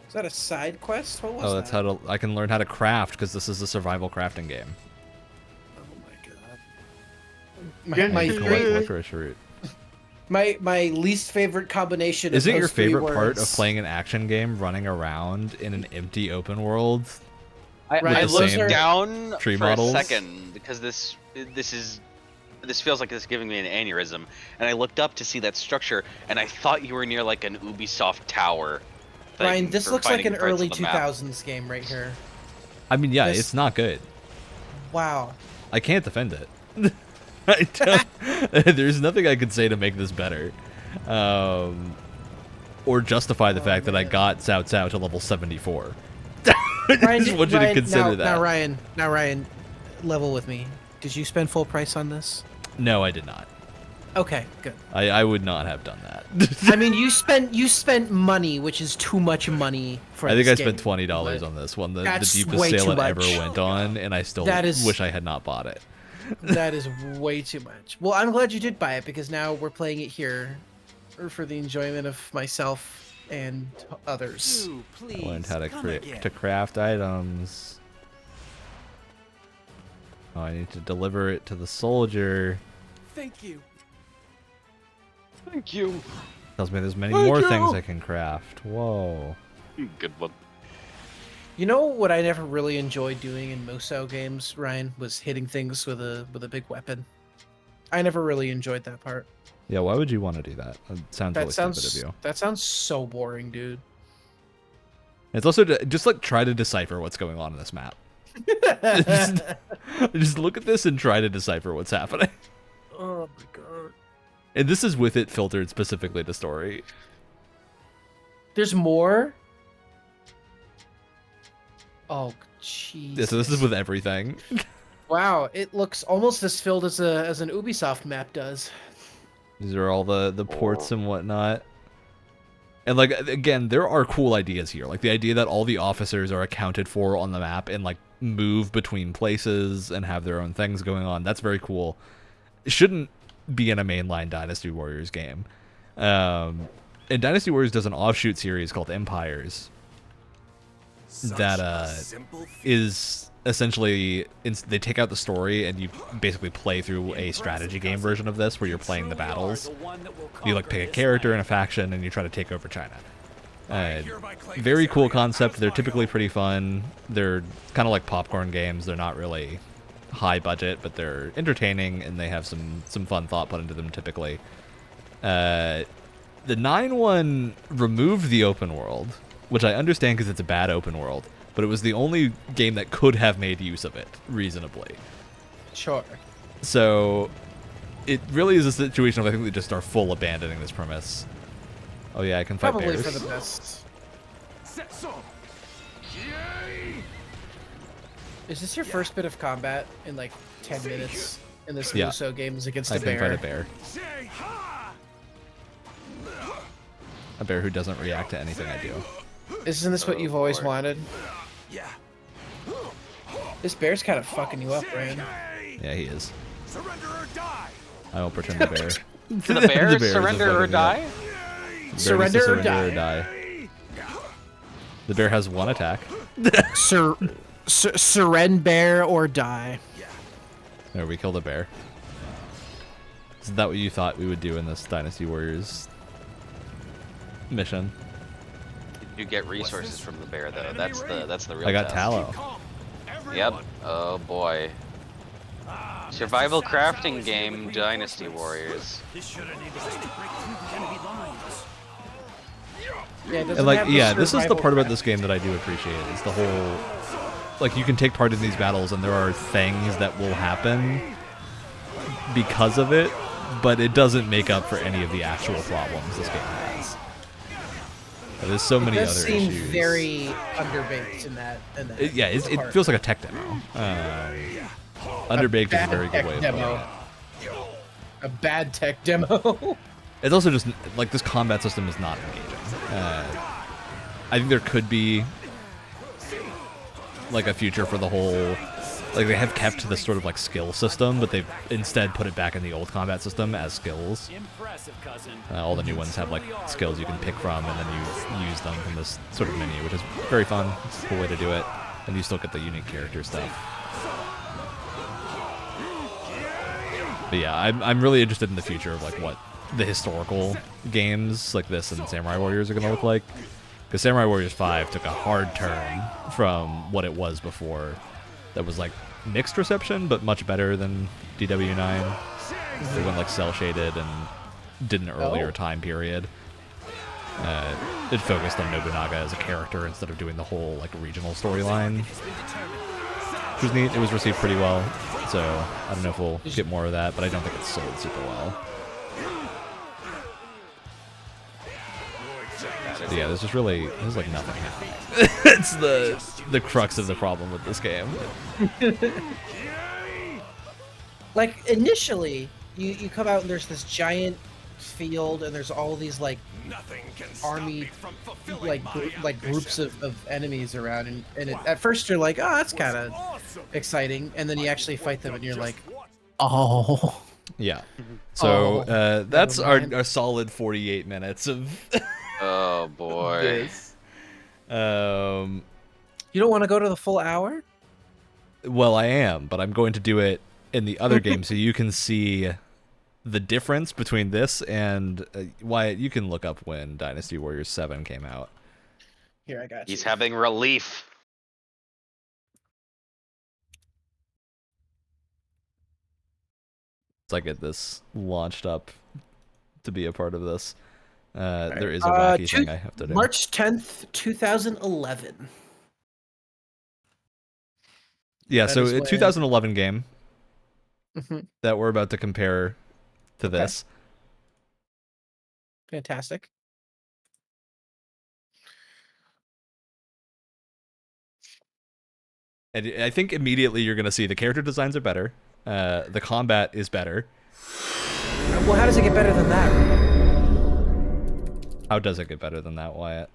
Is that a side quest? What was Oh, that's that? how I can learn how to craft because this is a survival crafting game. Oh my god. My, Licorice root. my least favorite combination. Is of it your those 3 favorite part of words. playing an action game running around in an empty open world? I the looked same down tree for models? a second because this feels like it's giving me an aneurysm, and I looked up to see that structure, and I thought you were near like an Ubisoft tower. thing Ryan, this for looks like fighting an parts of early the map. 2000s game right here. I mean, yeah, This- it's not good. Wow. I can't defend it. I don't, there's nothing I could say to make this better, or justify the fact that I got Cao Cao to level 74. I just want you to consider that. Now Ryan, level with me. Did you spend full price on this? No, I did not. Okay, good. I would not have done that. I mean, you spent money, which is too much money for. I think this I spent game, $20 but on this one, the that's deepest way sale too it ever much. went on, and I still That is- wish I had not bought it. That is way too much. Well, I'm glad you did buy it because now we're playing it here for the enjoyment of myself and others. You, please, I learned how to come again. craft items. Oh, I need to deliver it to the soldier. Thank you. Thank you. Tells me there's many Thank more you. things I can craft. Whoa. Good one. You know what I never really enjoyed doing in Musou games, Ryan, was hitting things with a big weapon. I never really enjoyed that part. Yeah, why would you want to do that? It sounds That really sounds stupid of you. that sounds so boring, dude. It's also just like try to decipher what's going on in this map. Just look at this and try to decipher what's happening. Oh my god. And this is with it filtered specifically to story. There's more? Oh, jeez. Yeah, so this is with everything. Wow, it looks almost as filled as an Ubisoft map does. These are all the ports and whatnot. And like again, there are cool ideas here. Like the idea that all the officers are accounted for on the map and like move between places and have their own things going on. That's very cool. It shouldn't be in a mainline Dynasty Warriors game. And Dynasty Warriors does an offshoot series called Empires that is essentially they take out the story and you basically play through a strategy game version of this where you're playing the battles. You like pick a character and a faction and you try to take over China. Very cool concept. They're typically pretty fun. They're kind of like popcorn games. They're not really high budget, but they're entertaining and they have some fun thought put into them typically. The 9-1 removed the open world, which I understand because it's a bad open world, but it was the only game that could have made use of it reasonably. Sure. So it really is a situation of I think they just are full abandoning this premise. Oh yeah, I can fight Probably bears. for the best. Is this your first bit of combat in like 10 minutes in this Muso game is against a bear? I can fight a bear. A bear who doesn't react to anything I do. Isn't this what you've always wanted? Yeah. This bear's kind of fucking you up, Ryan. Yeah, he is. Surrender or die. I won't pretend the bear. To the bear, surrender or die? Surrender or die. The bear has one attack. Surrender or die. There, we killed a bear. Is that what you thought we would do in this Dynasty Warriors mission? You get resources from the bear, though. That's the real. I got test. tallow. Yep. Oh boy. Survival crafting game, Dynasty Warriors. This should enable us to break through the enemy lines. Yeah, it doesn't And like, have the yeah, this is the survival part about craft. this game that I do appreciate. Is the whole, like, you can take part in these battles and there are things that will happen because of it, but it doesn't make up for any of the actual problems this game has. There's so many other seem issues. Very underbaked in that. It feels like a tech demo. Underbaked is a very good way of putting it. A bad tech demo. It's also just like this combat system is not engaging. I think there could be like a future for the whole. Like they have kept this sort of like skill system, but they've instead put it back in the old combat system as skills. Impressive, cousin. All the new ones have like skills you can pick from, and then you use them from this sort of menu, which is very fun. It's a cool way to do it, and you still get the unique character stuff. But yeah, I'm really interested in the future of like what the historical games like this and Samurai Warriors are going to look like. Because Samurai Warriors 5 took a hard turn from what it was before. That was like mixed reception, but much better than DW9. They went like cell shaded and did an earlier time period. It focused on Nobunaga as a character instead of doing the whole like regional storyline, which was neat. It was received pretty well, so I don't know if we'll get more of that, but I don't think it's sold super well. So yeah, there's like nothing happening. It's the crux of the problem with this game. Like initially, you come out and there's this giant field and there's all these like army like groups of enemies around and at first you're like, oh, that's kind of exciting, and then you actually fight them and you're like, oh yeah. So that's our solid 48 minutes of oh boy. This. You don't want to go to the full hour? Well, I am, but I'm going to do it in the other game so you can see the difference between this and Wyatt, you can look up when Dynasty Warriors 7 came out. Here, I got you. He's having relief. So I get this launched up to be a part of this. There is a wacky thing I have to do. March 10th, 2011. Yeah, That so is a when- 2011 game that we're about to compare to this. Fantastic. And I think immediately you're going to see the character designs are better. The combat is better. Well, how does it get better than that? How does it get better than that, Wyatt?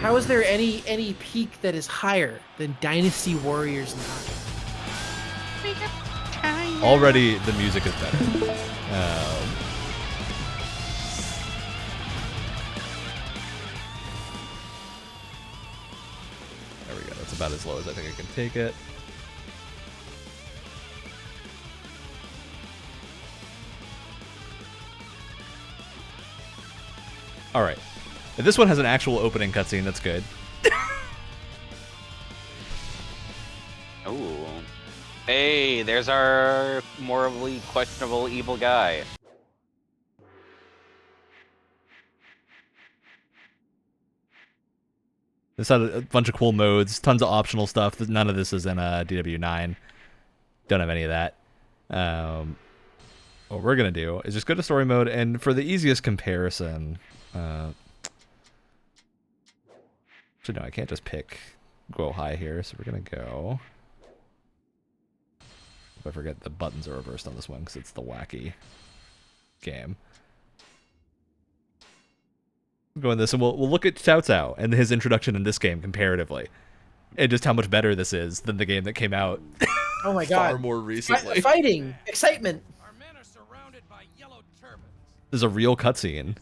How is there any peak that is higher than Dynasty Warriors 9? Already, the music is better. There we go. That's a about as low as I think I can take it. All right. If this one has an actual opening cutscene, that's good. Ooh. Hey, there's our morally questionable evil guy. This had a bunch of cool modes, tons of optional stuff. None of this is in DW9. Don't have any of that. What we're going to do is just go to story mode, and for the easiest comparison... actually, no, I can't just pick go high here, so we're going to go... If I forget, the buttons are reversed on this one because it's the wacky game. We'll go in this, and we'll look at Cao Cao and his introduction in this game comparatively, and just how much better this is than the game that came out. Oh my god! Far more recently. Fighting, excitement. Our men are surrounded by yellow turbans. There's a real cutscene.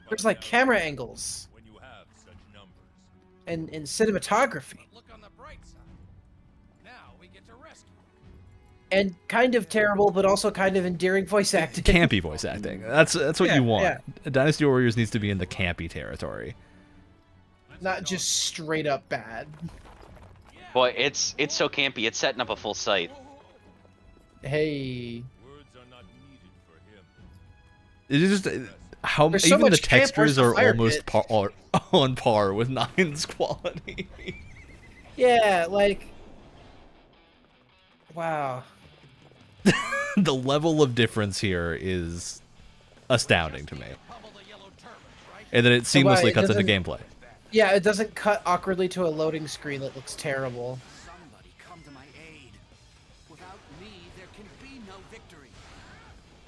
There's like camera angles and cinematography. Look on the bright side. Now we get to rescue. And kind of terrible, but also kind of endearing voice acting. Campy voice acting. That's what you want. Yeah. Dynasty Warriors needs to be in the campy territory. Not just straight up bad. Boy, it's so campy. It's setting up a full site. Hey. It is just how There's so even the much camp, where's textures the are fire almost pit? on par with 9's quality. Yeah, like. Wow. The level of difference here is astounding to me. And then it seamlessly cuts into gameplay. Yeah, it doesn't cut awkwardly to a loading screen that looks terrible. Somebody come to my aid. Without me, there can be no victory.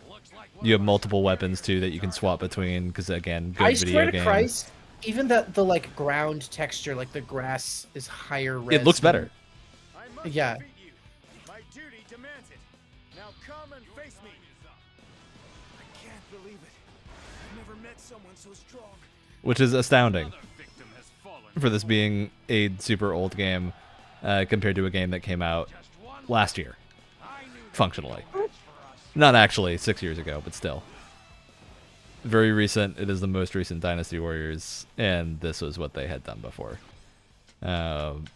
Looks like You have multiple weapons too that you can swap between because again, good I video swear to game. Christ, even the like ground texture, like the grass is higher res. It looks better. Yeah. My duty demands it. Now come and face me. I can't believe it. I've never met someone so strong. Which is astounding for this being a super old game compared to a game that came out last year, functionally. Not actually 6 years ago, but still. Very recent. It is the most recent Dynasty Warriors, and this was what they had done before. And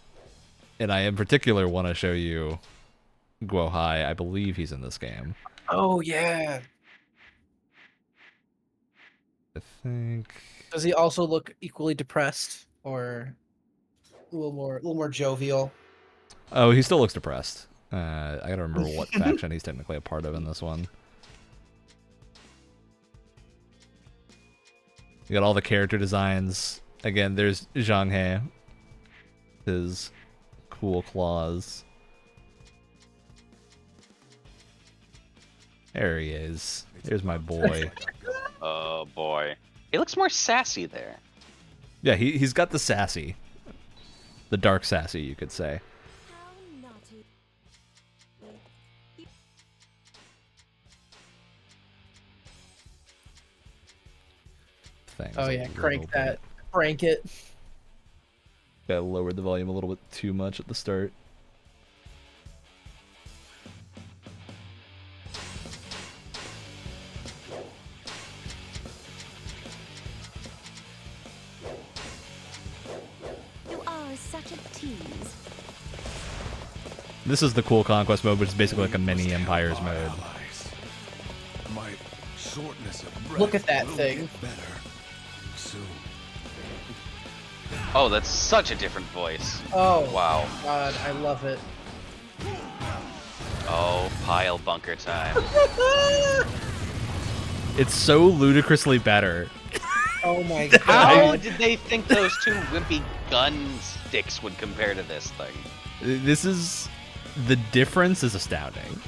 I in particular want to show you Guo Hai. I believe he's in this game. Oh yeah. I think. Does he also look equally depressed, or a little more jovial? Oh, he still looks depressed. I gotta remember what faction he's technically a part of in this one. You got all the character designs. Again, there's Zhang He. His cool claws. There he is. Here's my boy. Oh boy. He looks more sassy there. Yeah, he's got the sassy. The dark sassy, you could say. Things Oh yeah, crank that, crank it. Gotta lower the volume a little bit too much at the start. You are such a tease. This is the cool conquest mode, which is basically like a mini Empires mode. My shortness of breath Look at that will thing. get better soon. Oh, that's such a different voice. Oh Wow. God, I love it. Oh, pile bunker time. It's so ludicrously better. Oh my How God. did they think those two wimpy gun sticks would compare to this thing? This is... The difference is astounding.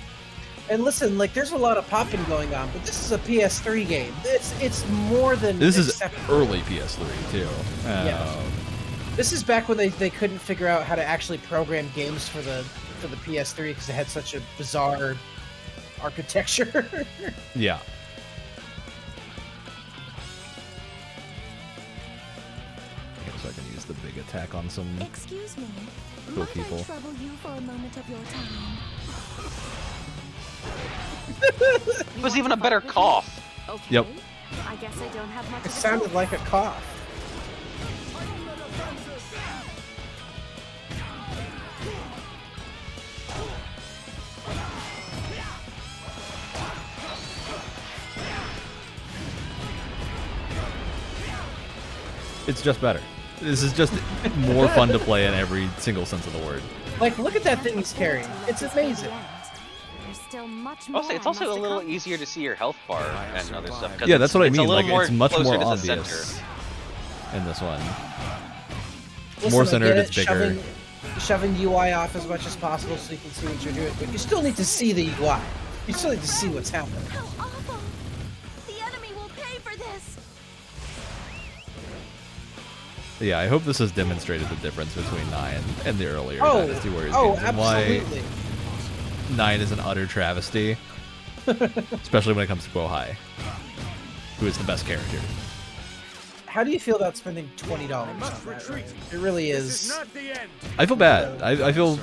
And listen, like there's a lot of popping going on, but this is a PS3 game. It's more than This is acceptable. early PS3, too. Yeah. This is back when they couldn't figure out how to actually program games for the PS3 because it had such a bizarre architecture. Yeah. So I can use the big attack on some Excuse me. cool Might people. I trouble you for a moment of your time? It was even a better cough. Okay. Yep. I guess I don't have much It of a sounded choice. like a cough. It's just better. This is just more fun to play in every single sense of the word. Like, look at that thing he's carrying. It's amazing. There's still much more. Also, it's also a little easier to see your health bar and other stuff. 'cause Yeah, that's what I it's a mean. little Like, more it's much closer more to the obvious center. in this one. Listen, More I centered, get it's bigger. Shoving UI off as much as possible so you can see what you're doing, but you still need to see the UI. You still need to see what's happening. How awful! The enemy will pay for this. Yeah, I hope this has demonstrated the difference between 9 and the earlier Oh, Dynasty Warriors oh, games, and absolutely. why 9 is an utter travesty, especially when it comes to Bohai, who is the best character. How do you feel about spending $20 on that? Right? It really is. I feel bad. I feel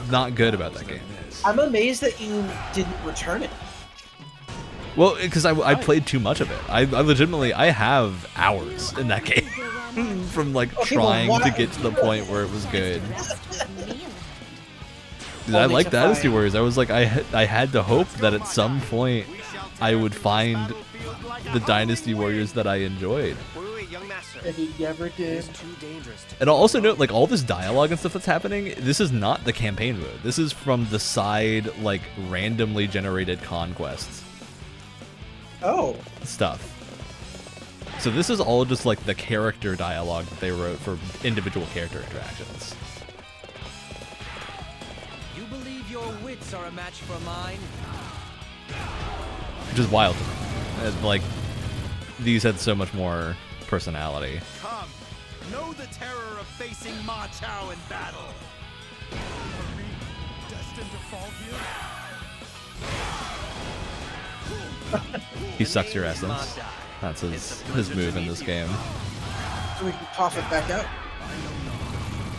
not good about that game. I'm amazed that you didn't return it. Well, because I played too much of it. I legitimately, I have hours in that game from like Okay, well, trying why- to get to the point where it was good. Dude, I Only like to Dynasty find- Warriors. I was like, I had to hope that at some point I would find the Dynasty Warriors that I enjoyed. And he never did. And I'll also note, like, all this dialogue and stuff that's happening, this is not the campaign mode. This is from the side, like, randomly generated conquests Oh. stuff. So this is all just, like, the character dialogue that they wrote for individual character interactions. You believe your wits are a match for mine? Which is wild to me. Like, these had so much more personality. Come, know the terror of facing Ma Chao in battle. Are we destined to fall here? He sucks your essence. That's his move in this game. So we can cough it back out.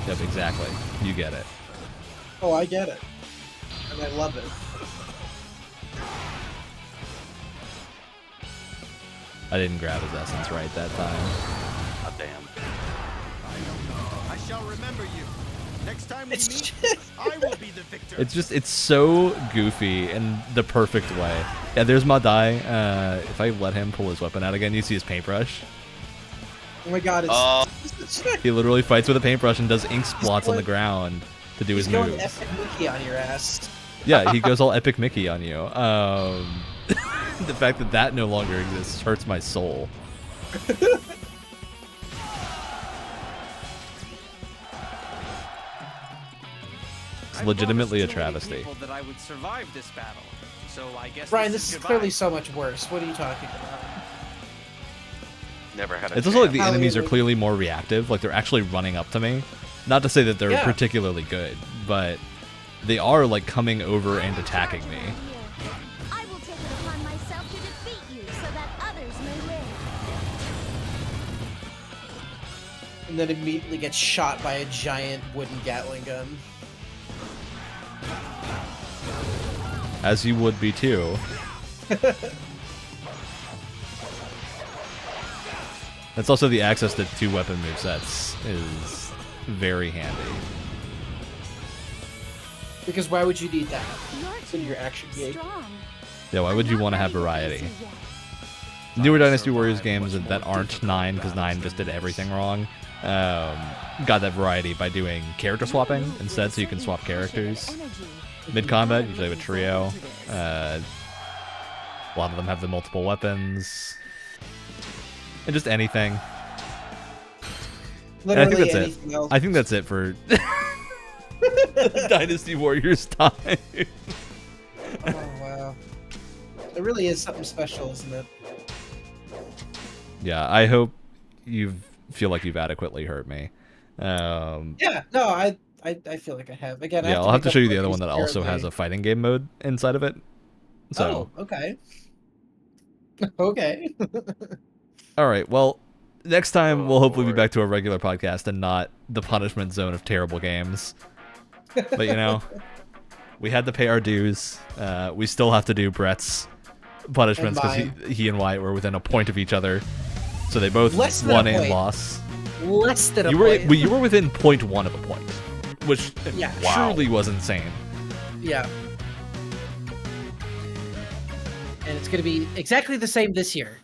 Yep, exactly. You get it. Oh, I get it. And I love it. I didn't grab his essence right that time. God damn. I shall remember you. Next time we meet, I will be the victor. It's so goofy in the perfect way. Yeah, there's Madai. If I let him pull his weapon out again, you see his paintbrush. Oh my god, it's... He literally fights with a paintbrush and does ink splots on the ground to do his He's going moves. Epic Mickey on your ass. Yeah, he goes all epic Mickey on you. The fact that that no longer exists hurts my soul. It's legitimately a travesty. That I would survive this battle. So I guess Brian, this is goodbye. clearly so much worse. What are you talking about? Never had a It's also like the How enemies are you- clearly more reactive. Like they're actually running up to me. Not to say that they're Yeah. particularly good, but they are like coming over and attacking me. I will take it upon myself to defeat you so that others may live. And then immediately gets shot by a giant wooden Gatling gun. As you would be too. That's also the access to 2 weapon movesets is very handy. Because why would you need that? It's in your action game. Yeah, why would you want to have variety? Newer Dynasty Warriors games that aren't 9, because 9 just did everything wrong, got that variety by doing character swapping instead, so you can swap characters. Mid-combat, usually have a trio. A lot of them have the multiple weapons. And just anything. And I think Literally that's anything it. else. I think that's it for Dynasty Warriors time. Oh, wow. It really is something special, isn't it? Yeah, I hope you feel like you've adequately hurt me. Yeah, no, I feel like I have. Again, Yeah, I'll have to make show up you for the other these one that also has terribly- a fighting game mode inside of it. So, Oh, okay. Okay. all right. Well, next time we'll hopefully be back to a regular podcast and not the punishment zone of terrible games. But you know, we had to pay our dues. We still have to do Brett's punishments because he and Wyatt were within a point of each other, so they both won and lost. Less than a point. You were within 0.1 of a point, which truly was insane. Yeah. And it's going to be exactly the same this year.